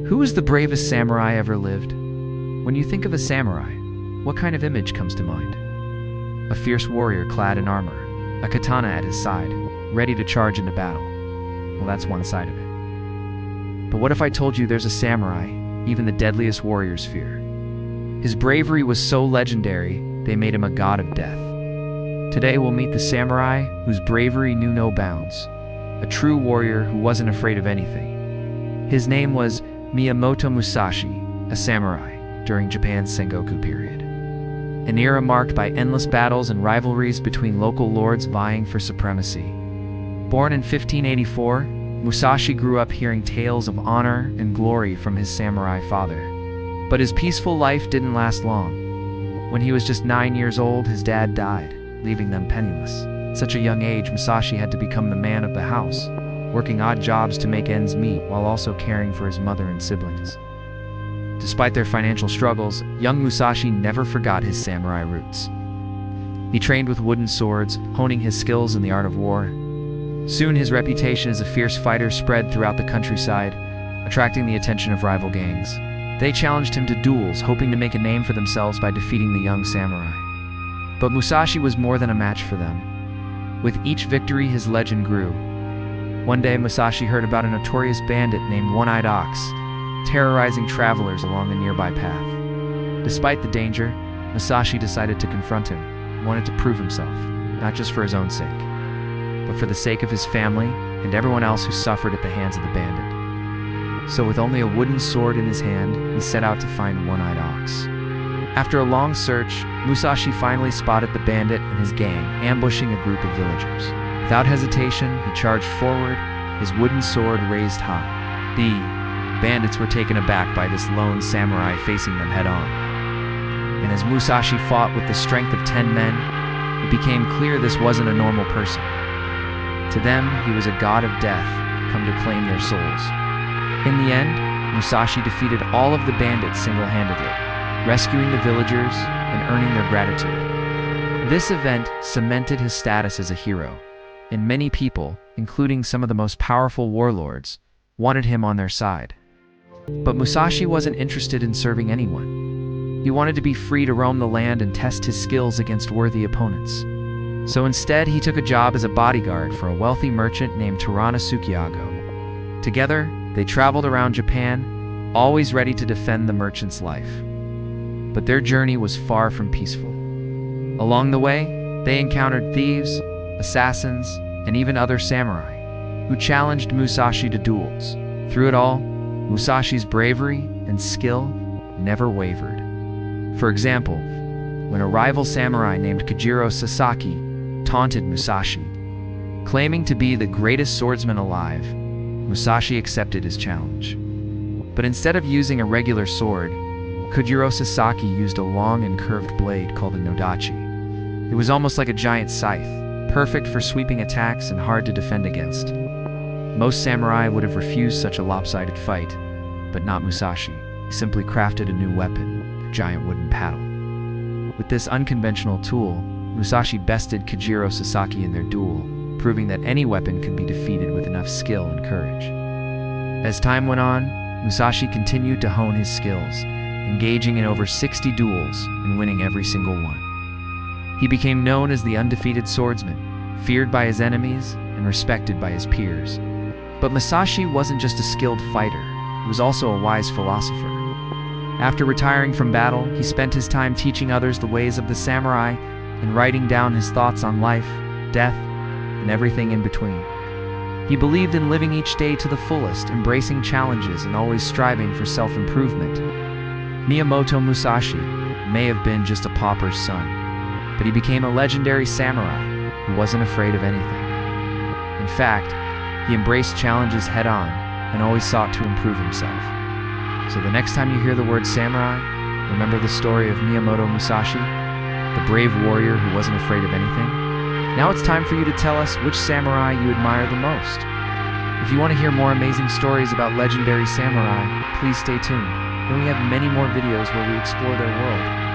Who was the bravest samurai ever lived? When you think of a samurai, what kind of image comes to mind? A fierce warrior clad in armor, a katana at his side, ready to charge into battle. Well, that's one side of it. But what if I told you there's a samurai even the deadliest warriors fear? His bravery was so legendary, they made him a god of death. Today we'll meet the samurai whose bravery knew no bounds, a true warrior who wasn't afraid of anything. His name was Miyamoto Musashi, a samurai during Japan's Sengoku period. An era marked by endless battles and rivalries between local lords vying for supremacy. Born in 1584, Musashi grew up hearing tales of honor and glory from his samurai father. But his peaceful life didn't last long. When he was just 9 years old, his dad died, leaving them penniless. At such a young age, Musashi had to become the man of the house, working odd jobs to make ends meet while also caring for his mother and siblings. Despite their financial struggles, young Musashi never forgot his samurai roots. He trained with wooden swords, honing his skills in the art of war. Soon his reputation as a fierce fighter spread throughout the countryside, attracting the attention of rival gangs. They challenged him to duels, hoping to make a name for themselves by defeating the young samurai. But Musashi was more than a match for them. With each victory, his legend grew. One day, Musashi heard about a notorious bandit named One-Eyed Ox, terrorizing travelers along a nearby path. Despite the danger, Musashi decided to confront him. He wanted to prove himself, not just for his own sake, but for the sake of his family and everyone else who suffered at the hands of the bandit. So with only a wooden sword in his hand, he set out to find One-Eyed Ox. After a long search, Musashi finally spotted the bandit and his gang ambushing a group of villagers. Without hesitation, he charged forward, his wooden sword raised high. The bandits were taken aback by this lone samurai facing them head-on. And as Musashi fought with the strength of 10 men, it became clear this wasn't a normal person. To them, he was a god of death, come to claim their souls. In the end, Musashi defeated all of the bandits single-handedly, rescuing the villagers and earning their gratitude. This event cemented his status as a hero, and many people, including some of the most powerful warlords, wanted him on their side. But Musashi wasn't interested in serving anyone. He wanted to be free to roam the land and test his skills against worthy opponents. So instead, he took a job as a bodyguard for a wealthy merchant named Tarana Tsukiyago. Together, they traveled around Japan, always ready to defend the merchant's life. But their journey was far from peaceful. Along the way, they encountered thieves, assassins, and even other samurai, who challenged Musashi to duels. Through it all, Musashi's bravery and skill never wavered. For example, when a rival samurai named Kojiro Sasaki taunted Musashi, claiming to be the greatest swordsman alive, Musashi accepted his challenge. But instead of using a regular sword, Kojiro Sasaki used a long and curved blade called a nodachi. It was almost like a giant scythe, perfect for sweeping attacks and hard to defend against. Most samurai would have refused such a lopsided fight, but not Musashi. He simply crafted a new weapon, a giant wooden paddle. With this unconventional tool, Musashi bested Kojiro Sasaki in their duel, proving that any weapon could be defeated with enough skill and courage. As time went on, Musashi continued to hone his skills, engaging in over 60 duels and winning every single one. He became known as the undefeated swordsman, feared by his enemies and respected by his peers. But Musashi wasn't just a skilled fighter, he was also a wise philosopher. After retiring from battle, he spent his time teaching others the ways of the samurai and writing down his thoughts on life, death, and everything in between. He believed in living each day to the fullest, embracing challenges and always striving for self-improvement. Miyamoto Musashi may have been just a pauper's son, but he became a legendary samurai who wasn't afraid of anything. In fact, he embraced challenges head-on and always sought to improve himself. So the next time you hear the word samurai, remember the story of Miyamoto Musashi, the brave warrior who wasn't afraid of anything. Now it's time for you to tell us which samurai you admire the most. If you want to hear more amazing stories about legendary samurai, please stay tuned. Then we have many more videos where we explore their world.